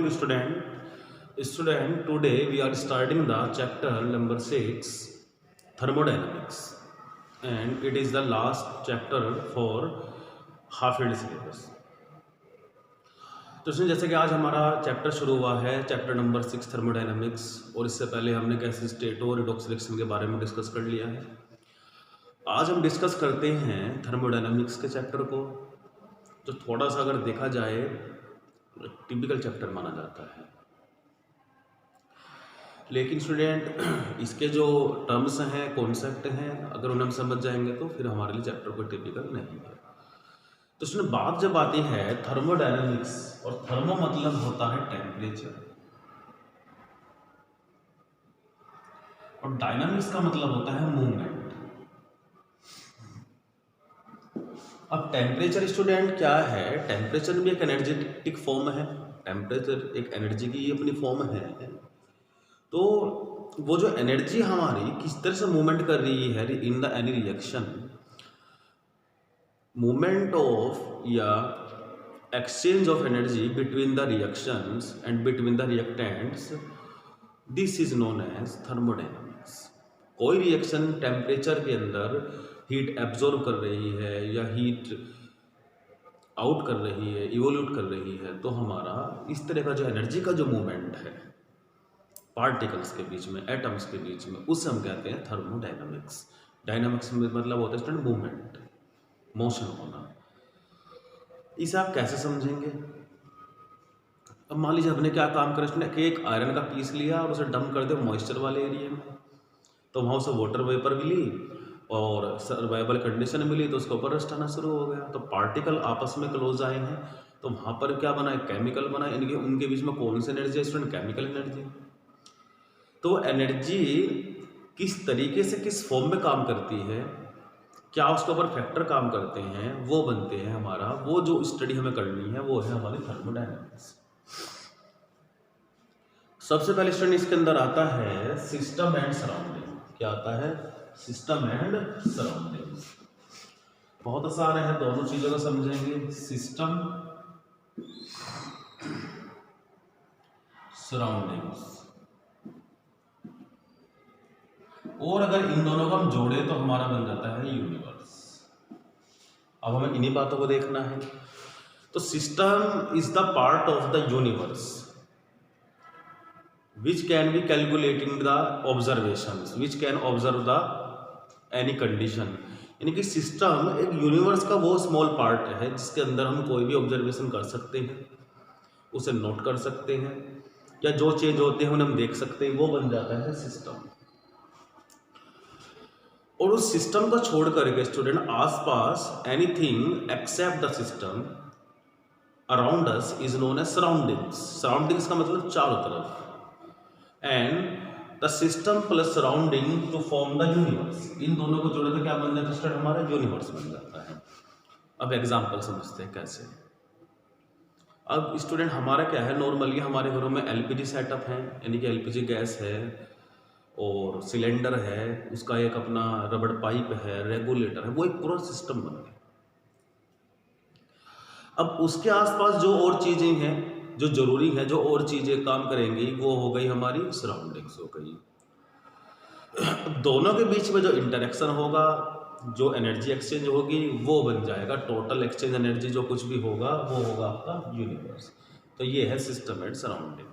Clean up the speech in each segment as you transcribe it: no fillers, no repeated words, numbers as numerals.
morning, student. Today we are starting the chapter number 6, thermodynamics, and it is the last chapter for half-yearly syllabus. तो इसमें जैसे कि आज हमारा chapter शुरू हुआ है, चैप्टर नंबर 6 थर्मोडायनामिक्स, और इससे पहले हमने गैस स्टेट और रिडॉक्स रिएक्शन के बारे में डिस्कस कर लिया है। आज हम डिस्कस करते हैं थर्मोडायनामिक्स के चैप्टर को, जो थोड़ा सा अगर देखा जाए टिपिकल चैप्टर माना जाता है। लेकिन स्टूडेंट इसके जो टर्म्स हैं, कॉन्सेप्ट हैं, अगर उन्हें हम समझ जाएंगे तो फिर हमारे लिए चैप्टर कोई टिपिकल नहीं है। तो इसमें बात जब आती है थर्मोडायनामिक्स, और थर्मो मतलब होता है टेम्परेचर, और डायनामिक्स का मतलब होता है मूवमेंट। अब टेम्परेचर स्टूडेंट क्या है? टेम्परेचर भी एक एनर्जेटिक फॉर्म है। टेम्परेचर एक एनर्जी की अपनी फॉर्म है। तो वो जो एनर्जी हमारी किस तरह से मूवमेंट कर रही है in the any reaction, movement of या exchange of energy between the reactions and between the reactants, this is known as thermodynamics. कोई रिएक्शन टेम्परेचर के अंदर हीट एब्जॉर्ब कर रही है या हीट आउट कर रही है, इवोल्यूट कर रही है, तो हमारा इस तरह का जो एनर्जी का जो मूवमेंट है पार्टिकल्स के बीच में, एटम्स के बीच में, उससे हम कहते हैं थर्मोडायनामिक्स। डायनामिक्स में मतलब होता है स्टूडेंट मूवमेंट, मोशन होना। इसे आप कैसे समझेंगे? अब मान लीजिए हमने क्या काम करा स्टूडेंट कि एक आयरन का पीस लिया और उसे डंप कर दिया मॉइस्चर वाले एरिया में, तो वहाँ उसे वाटर वेपर मिली और सर्वाइवल कंडीशन मिली, तो उसके ऊपर रस्ट आना शुरू हो गया। तो पार्टिकल आपस में क्लोज आए हैं, तो वहाँ पर क्या बना? एक केमिकल बना। इनके उनके बीच में कौन सी एनर्जी है स्टूडेंट? Chemical energy. तो एनर्जी किस तरीके से किस फॉर्म में काम करती है, क्या उसके ऊपर फैक्टर काम करते हैं, वो बनते हैं हमारा, वो जो स्टडी हमें करनी है वो है हमारी थर्मोडायनामिक्स। सबसे पहले स्टूडेंट इसके अंदर आता है सिस्टम एंड सराउंडिंग। क्या आता है? System and surrounding. बहुत आसान है, दोनों चीजों को समझेंगे, सिस्टम सराउंडिंग्स। और अगर इन दोनों को हम जोड़े तो हमारा बन जाता है यूनिवर्स। अब हमें इन्हीं बातों को देखना है। तो system is the part of the universe which can be calculating the observations, which can observe the any condition। यानी कि सिस्टम एक यूनिवर्स का वो स्मॉल पार्ट है जिसके अंदर हम कोई भी ऑब्जर्वेशन कर सकते हैं, उसे नोट कर सकते हैं, या जो चेंज होते हैं उन्हें हम देख सकते हैं, वो बन जाता है सिस्टम। और उस सिस्टम को छोड़ करके स्टूडेंट आसपास anything except the system around us is known as surroundings. Surroundings का मतलब चारों तरफ, and the system plus surrounding to form the universe. इन दोनों को जोड़े तो क्या बन जाता है स्टूडेंट? हमारा यूनिवर्स बन जाता है। अब एग्जांपल समझते हैं कैसे। अब स्टूडेंट हमारा क्या है, नॉर्मली हमारे घरों में एलपीजी सेटअप है, यानी कि एलपीजी गैस है और सिलेंडर है, उसका एक अपना रबड़ पाइप है, रेगुलेटर है, वो एक पूरा सिस्टम बन गया। अब उसके आसपास जो और चीजें हैं जो जरूरी है, जो और चीजें काम करेंगी, वो हो गई हमारी सराउंडिंग्स हो गई। दोनों के बीच में जो इंटरेक्शन होगा, जो एनर्जी एक्सचेंज होगी, वो बन जाएगा टोटल एक्सचेंज एनर्जी। जो कुछ भी होगा वो होगा आपका यूनिवर्स। तो ये है सिस्टम एंड सराउंडिंग।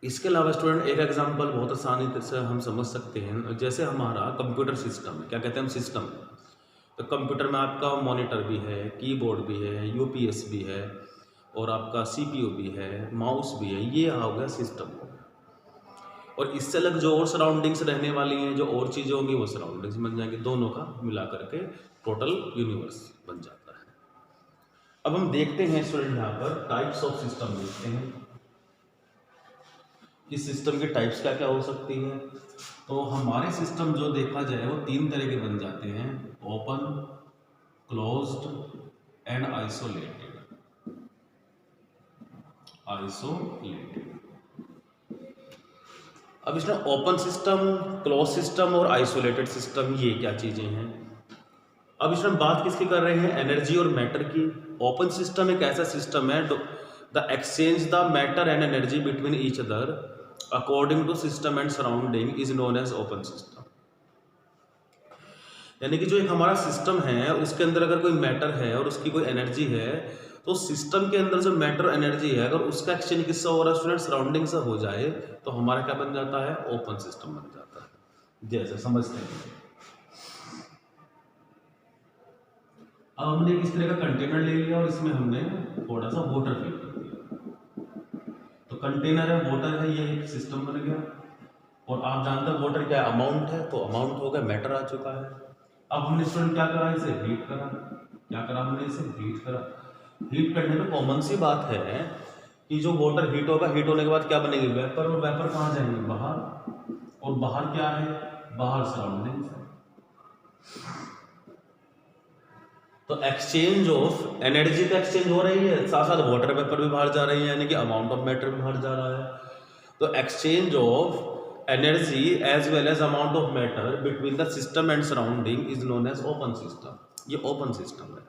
इसके अलावा स्टूडेंट एक एग्जांपल बहुत आसानी से हम समझ सकते हैं, जैसे हमारा कंप्यूटर सिस्टम है। क्या कहते हैं हम? सिस्टम। तो कंप्यूटर में आपका मॉनिटर भी है, कीबोर्ड भी है, यूपीएस भी है, और आपका सीपीयू भी है, माउस भी है, ये हो गया सिस्टम हो गया। और इससे अलग जो और सराउंडिंग्स रहने वाली हैं, जो और चीज़ें होंगी, वो सराउंडिंग्स बन जाएंगी। दोनों का मिला करके टोटल यूनिवर्स बन जाता है। अब हम देखते हैं स्टूडेंट यहाँ पर टाइप्स ऑफ सिस्टम देखते हैं कि सिस्टम के टाइप्स क्या क्या हो सकती हैं। तो हमारे सिस्टम जो देखा जाए वो 3 तरह के बन जाते हैं, ओपन, क्लोज्ड एंड आइसोलेटेड। अब इसमें ओपन सिस्टम, क्लोज सिस्टम और आइसोलेटेड सिस्टम, ये क्या चीजें हैं? अब इसमें बात किसकी कर रहे हैं? एनर्जी और मैटर की। ओपन सिस्टम एक ऐसा सिस्टम है the exchange the matter and energy between each other according to system and surrounding is known as open system. यानी कि जो एक हमारा सिस्टम है उसके अंदर अगर कोई मैटर है और उसकी कोई एनर्जी है, तो सिस्टम के अंदर जो मैटर एनर्जी है अगर उसका एक्सचेंज किससे हो रहा है स्टूडेंट, सराउंडिंग से हो जाए, तो हमारा क्या बन जाता है, ओपन सिस्टम बन जाता है। जैसे समझते हैं, अब हमने इस तरह का कंटेनर ले लिया और इसमें हमने थोड़ा सा वाटर फिल कर दिया, तो कंटेनर है, वाटर है, ये एक सिस्टम बन गया। और आप जानते हैं वाटर क्या अमाउंट है, तो अमाउंट हो गया, मैटर आ चुका है। अब हमने स्टूडेंट क्या करा, इसे हीट करा। क्या करा हमने, इसे हीट करा। हीट करने में कॉमन सी बात है कि जो वाटर हीट होगा, हीट होने के बाद क्या बनेगी, वेपर, और वेपर कहाँ जाएंगे, बाहर। और बाहर क्या है, बाहर सराउंडिंग है। तो एक्सचेंज ऑफ एनर्जी का एक्सचेंज हो रही है, साथ साथ वाटर वेपर भी बाहर जा रही है, यानी कि अमाउंट ऑफ मैटर भी बाहर जा रहा है। तो exchange of energy as well as amount of matter between the system and surrounding is known as open system। ये open system है।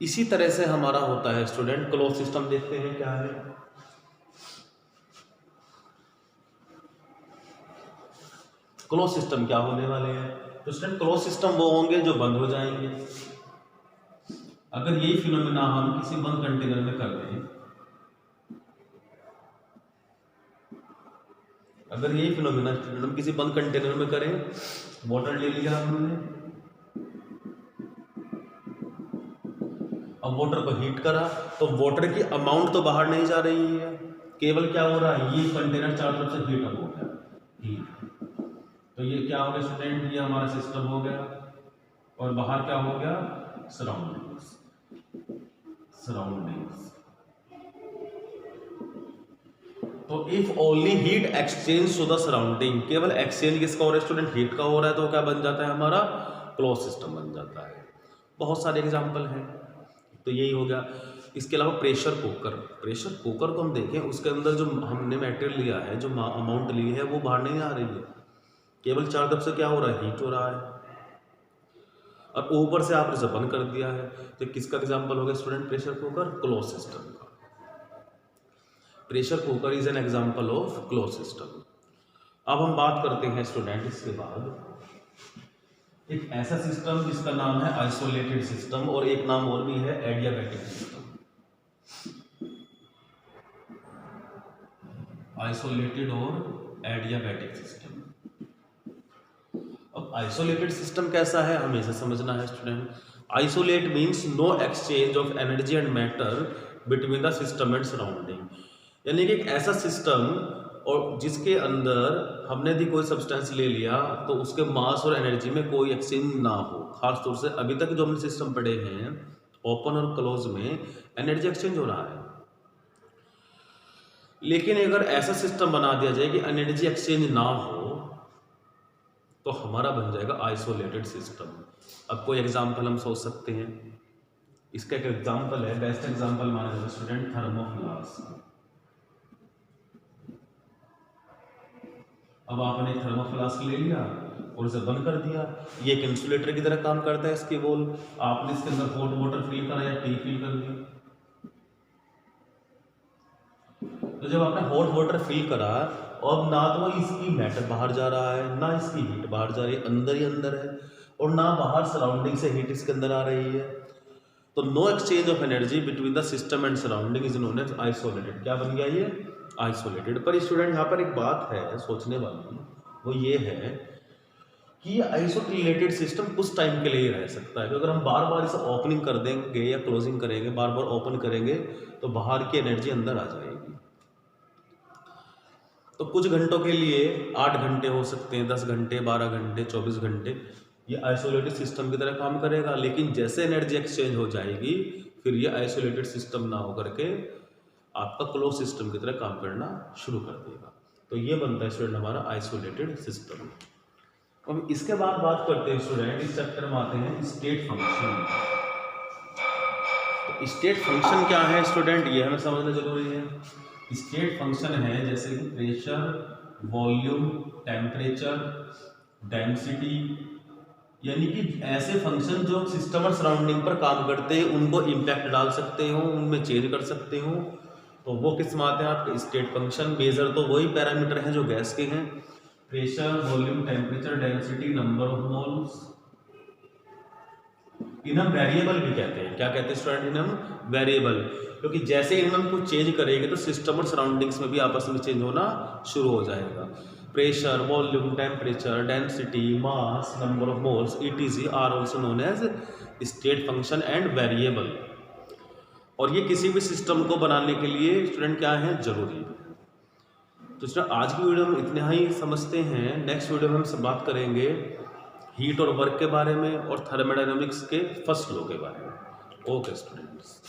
इसी तरह से हमारा होता है स्टूडेंट क्लोज सिस्टम। देखते हैं क्या है। क्लोज सिस्टम क्या होने वाले हैं, तो स्टूडेंट क्लोज सिस्टम वो होंगे जो बंद हो जाएंगे। अगर यही फिनोमेना हम किसी बंद कंटेनर में कर दें, अगर यही फिनोमेना हम किसी बंद कंटेनर में करें, वाटर ले लिया हमने, अब वाटर को हीट करा, तो वाटर की अमाउंट तो बाहर नहीं जा रही है, केवल क्या हो रहा है, ये कंटेनर चारों तरफ से हीट अप हो गया, हीट। तो ये क्या हो गया स्टूडेंट, ये हमारा सिस्टम हो गया, और बाहर क्या हो गया, सराउंडिंग्स। सराउंडिंग्स। तो if only heat exchange to the surrounding, केवल एक्सचेंज किसका हो रहा है स्टूडेंट, हीट का हो रहा है, तो क्या बन जाता है, हमारा क्लोज सिस्टम बन जाता है। बहुत सारे एग्जांपल हैं, तो यही हो गया। इसके अलावा प्रेशर कुकर, प्रेशर कुकर को हम देखें, उसके अंदर जो हमने मटेरियल लिया है, जो अमाउंट ली है, वो बाहर नहीं आ रही है, केवल चार तरफ से क्या हो रहा है, हीट हो रहा है, और ऊपर से आपने इसे बंद कर दिया है। तो किसका एग्जाम्पल हो गया student, pressure cooker, close system का। Pressure cooker is an example of close system. अब हम बात करते हैं स्टूडेंट इसके बाद एक ऐसा सिस्टम जिसका नाम है आइसोलेटेड सिस्टम, और एक नाम और भी है एडियाबैटिक सिस्टम। आइसोलेटेड और एडियाबैटिक सिस्टम। अब आइसोलेटेड सिस्टम कैसा है, हमें इसे समझना है student. Isolate means no exchange of energy and matter between the system and surrounding, यानी कि एक ऐसा सिस्टम और जिसके अंदर हमने भी कोई सब्सटेंस ले लिया, तो उसके मास और एनर्जी में कोई एक्सचेंज ना हो। खास तौर से अभी तक जो हमने सिस्टम पढ़े हैं ओपन और क्लोज में एनर्जी एक्सचेंज हो रहा है, लेकिन अगर ऐसा सिस्टम बना दिया जाए कि एनर्जी एक्सचेंज ना हो, तो हमारा बन जाएगा आइसोलेटेड सिस्टम। अब कोई एग्जाम्पल हम सोच सकते हैं, इसका एक एग्जाम्पल है, बेस्ट एग्जाम्पल माना जाता है स्टूडेंट थर्मोफ्लास्क। अब आपने थर्मोफ्लास्क ले लिया और उसे बंद कर दिया, ये एक इंसुलेटर की तरह काम करता है, इसकी वॉल। आपने इसके अंदर हॉट वाटर फिल करा या टी फिल कर दिया, तो जब आपने हॉट वाटर फिल करा, अब ना तो इसकी मैटर बाहर जा रहा है, ना इसकी हीट बाहर जा रही है, अंदर ही अंदर है, और ना बाहर सराउंडिंग से हीट इसके अंदर आ रही है। तो no exchange of energy between the system and surrounding is known as isolated. क्या बन गया ये, आइसोलेटेड। पर स्टूडेंट यहाँ पर एक बात है सोचने वाली, वो ये है कि ये आइसोलेटेड सिस्टम कुछ टाइम के लिए ही रह सकता है, अगर हम बार बार इसे ओपनिंग कर देंगे या क्लोजिंग करेंगे, बार बार ओपन करेंगे, तो बाहर की एनर्जी अंदर आ जाएगी। तो कुछ घंटों के लिए 8 घंटे हो सकते हैं, 10 घंटे, 12 घंटे, 24 घंटे, ये आइसोलेटेड सिस्टम की तरह काम करेगा। लेकिन जैसे एनर्जी एक्सचेंज हो जाएगी, फिर ये आइसोलेटेड सिस्टम ना होकर के आपका क्लोज सिस्टम की तरह काम करना शुरू कर देगा। तो ये बनता है स्टूडेंट हमारा आइसोलेटेड सिस्टम। अब इसके बाद बात करते हैं स्टूडेंट, इस चैप्टर में आते हैं स्टेट फंक्शन। तो स्टेट फंक्शन क्या है स्टूडेंट, ये हमें समझना जरूरी है। स्टेट फंक्शन है जैसे कि प्रेशर, वॉल्यूम, टेम्परेचर, डेंसिटी, यानी कि ऐसे फंक्शन जो सिस्टम और सराउंडिंग पर काम करते हैं, उनको इम्पैक्ट डाल सकते हो, उनमें चेंज कर सकते हो। तो वो किस में आते हैं आपके स्टेट फंक्शन। मेजर तो वही पैरामीटर हैं जो गैस के हैं, pressure, volume, temperature, density, number of moles. इन्हें हम वेरिएबल भी कहते हैं। क्या कहते हैं स्टूडेंट? इन्हें हम वेरिएबल, क्योंकि जैसे इन्हें हम कुछ चेंज करेंगे तो सिस्टम और सराउंडिंग्स में भी आपस में चेंज होना शुरू हो जाएगा। Pressure, volume, temperature, density, mass, number of moles, ETC are also known as state function and variable. और ये किसी भी सिस्टम को बनाने के लिए स्टूडेंट क्या है? जरूरी है। तो स्टूडेंट आज की वीडियो में इतना ही समझते हैं। नेक्स्ट वीडियो में हम सब बात करेंगे हीट और वर्क के बारे में और थर्मोडायनामिक्स के फर्स्ट लॉ के बारे में। Okay students.